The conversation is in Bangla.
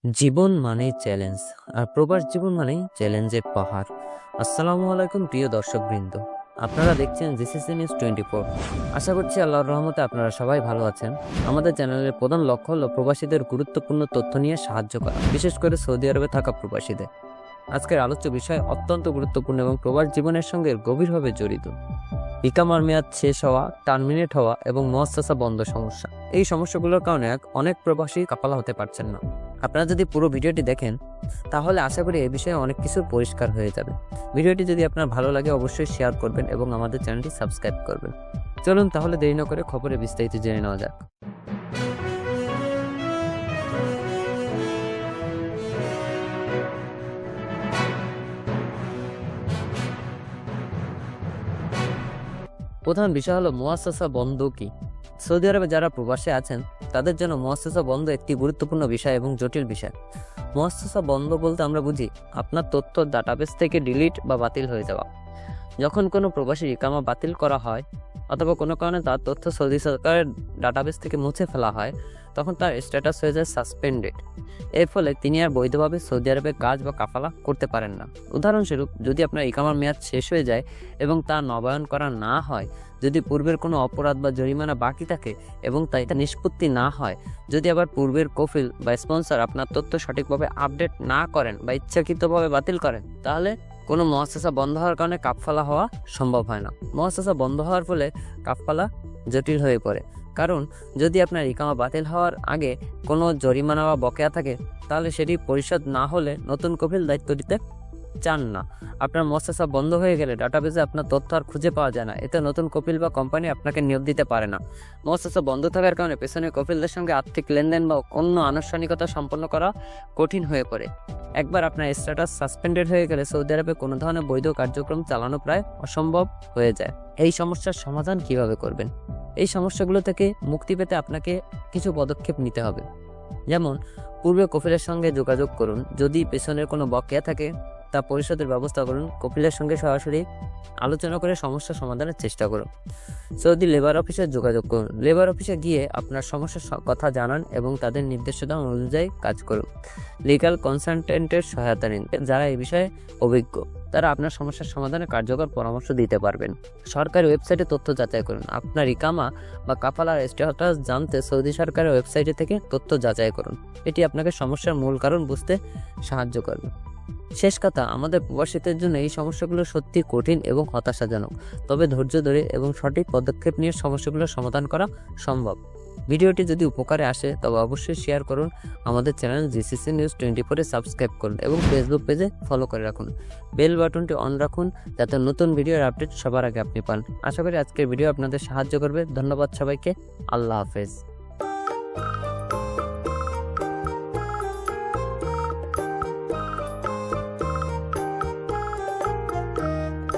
জীবন মানেই চ্যালেঞ্জ, আর প্রবাস জীবন মানেই চ্যালেঞ্জের পাহাড়। আসসালামু আলাইকুম প্রিয় দর্শকবৃন্দ, আপনারা দেখছেন জিসিসি নিউজ 24। আশা করছি আল্লাহর রহমতে আপনারা সবাই ভালো আছেন। আমাদের চ্যানেলের প্রধান লক্ষ্য হলো প্রবাসীদের গুরুত্বপূর্ণ তথ্য নিয়ে সাহায্য করা, বিশেষ করে সৌদি আরবে থাকা প্রবাসীদের। আজকের আলোচ্য বিষয় অত্যন্ত গুরুত্বপূর্ণ এবং প্রবাস জীবনের সঙ্গে গভীরভাবে জড়িত। ইকামার মেয়াদ শেষ হওয়া, টার্মিনেট হওয়া এবং মুআসসাসা বন্ধ সমস্যা। এই সমস্যাগুলোর কারণে অনেক প্রবাসী কাপালা হতে পারছেন না। আপনারা যদি পুরো ভিডিওটি দেখেন তাহলে আশা করি এই বিষয়ে অনেক কিছু পরিষ্কার হয়ে যাবে। ভিডিওটি যদি আপনার ভালো লাগে অবশ্যই শেয়ার করবেন এবং আমাদের চ্যানেলটি সাবস্ক্রাইব করবেন। চলুন তাহলে দেরি না করে খবরে বিস্তারিত জেনে নেওয়া যাক। প্রধান বিষয় হলো মুআসসাসা বন্ধ কি। সৌদি আরবে যারা প্রবাসে আছেন তাদের জন্য মুআসসাসা বন্ধ একটি গুরুত্বপূর্ণ বিষয় এবং জটিল বিষয়। মুআসসাসা বন্ধ বলতে আমরা বুঝি আপনার তথ্য ডাটাবেস থেকে ডিলিট বা বাতিল হয়ে যাওয়া। যখন কোনো প্রবাসীর ইকামা বাতিল করা হয় অথবা কোনো কারণে তার তথ্য সৌদি সরকারের ডাটাবেস থেকে মুছে ফেলা হয়, তখন তার স্ট্যাটাস হয়ে যায় সাসপেন্ডেড। এর ফলে তিনি আর বৈধভাবে সৌদি আরবে কাজ বা কাফালা করতে পারেন না। উদাহরণস্বরূপ, যদি আপনার ইকামার মেয়াদ শেষ হয়ে যায় এবং তা নবায়ন করা না হয়, যদি পূর্বের কোনো অপরাধ বা জরিমানা বাকি থাকে এবং তা নিষ্পত্তি না হয়, যদি আবার পূর্বের কফিল বা স্পন্সর আপনার তথ্য সঠিকভাবে আপডেট না করেন বা ইচ্ছাকৃতভাবে বাতিল করেন, তাহলে কোনো মুআসসাসা বন্ধ হওয়ার কারণে কাফালা হওয়া সম্ভব হয় না। মুআসসাসা বন্ধ হওয়ার ফলে কাফালা জটিল হয়ে পড়ে, কারণ যদি আপনার ইকামা বাতিল হওয়ার আগে কোনো জরিমানা বা বকেয়া থাকে তাহলে সেটি পরিশোধ না হলে নতুন কফিল দায়িত্ব দিতে চান না। আপনার মুআসসাসা বন্ধ হয়ে গেলে ডাটাবেসে আপনার তথ্য আর খুঁজে পাওয়া যায় না। এতে নতুন কফিল বা কোম্পানি আপনাকে নিয়োগ দিতে পারে না। মুআসসাসা বন্ধ থাকার কারণে পেছনের কফিলদের সঙ্গে আর্থিক লেনদেন বা অন্য আনুষ্ঠানিকতা সম্পন্ন করা কঠিন হয়ে পড়ে। একবার আপনার স্ট্যাটাস সাসপেন্ডেড হয়ে গেলে সৌদি আরবে কোনো ধরনের বৈধ কার্যক্রম চালানো প্রায় অসম্ভব হয়ে যায়। এই সমস্যার সমাধান কিভাবে করবেন? এই সমস্যাগুলো থেকে মুক্তি পেতে আপনাকে কিছু পদক্ষেপ নিতে হবে। যেমন, পূর্বে কফিলের সঙ্গে যোগাযোগ করুন। যদি পেছনের কোনো বকেয়া থাকে তা পরিশোধের ব্যবস্থা করুন। কফিলের সঙ্গে সরাসরি আলোচনা করে সমস্যা সমাধানের চেষ্টা করুন। সৌদি লেবার অফিসে যোগাযোগ করুন। লেবার অফিসে গিয়ে আপনার সমস্যার কথা জানান এবং তাদের নির্দেশনা অনুযায়ী কাজ করুন। লিগ্যাল কনসালটেন্টের সহায়তা নিন, যারা এই বিষয়ে অভিজ্ঞ। তারা আপনার সমস্যার সমাধানে কার্যকর পরামর্শ দিতে পারবেন। সরকারি ওয়েবসাইটে তথ্য যাচাই করুন। আপনার ইকামা বা কাফালার স্ট্যাটাস জানতে সৌদি সরকারের ওয়েবসাইটে থেকে তথ্য যাচাই করুন। এটি আপনাকে সমস্যার মূল কারণ বুঝতে সাহায্য করবে। শেষ কথা, আমাদের প্রবাসীদের জন্য এই সমস্যাগুলো সত্যি কঠিন এবং হতাশাজনক, তবে ধৈর্য ধরে এবং সঠিক পদক্ষেপ নিয়ে সমস্যাগুলো সমাধান করা সম্ভব। ভিডিওটি যদি উপকারে আসে তবে অবশ্যই শেয়ার করুন। আমাদের চ্যানেল জিসিসি নিউজ 24 সাবস্ক্রাইব করুন এবং ফেসবুক পেজে ফলো করে রাখুন। বেল বাটনটি অন রাখুন যাতে নতুন ভিডিওর আপডেট সবার আগে আপনি পান। আশা করি আজকের ভিডিও আপনাদের সাহায্য করবে। ধন্যবাদ সবাইকে। আল্লাহ হাফেজ।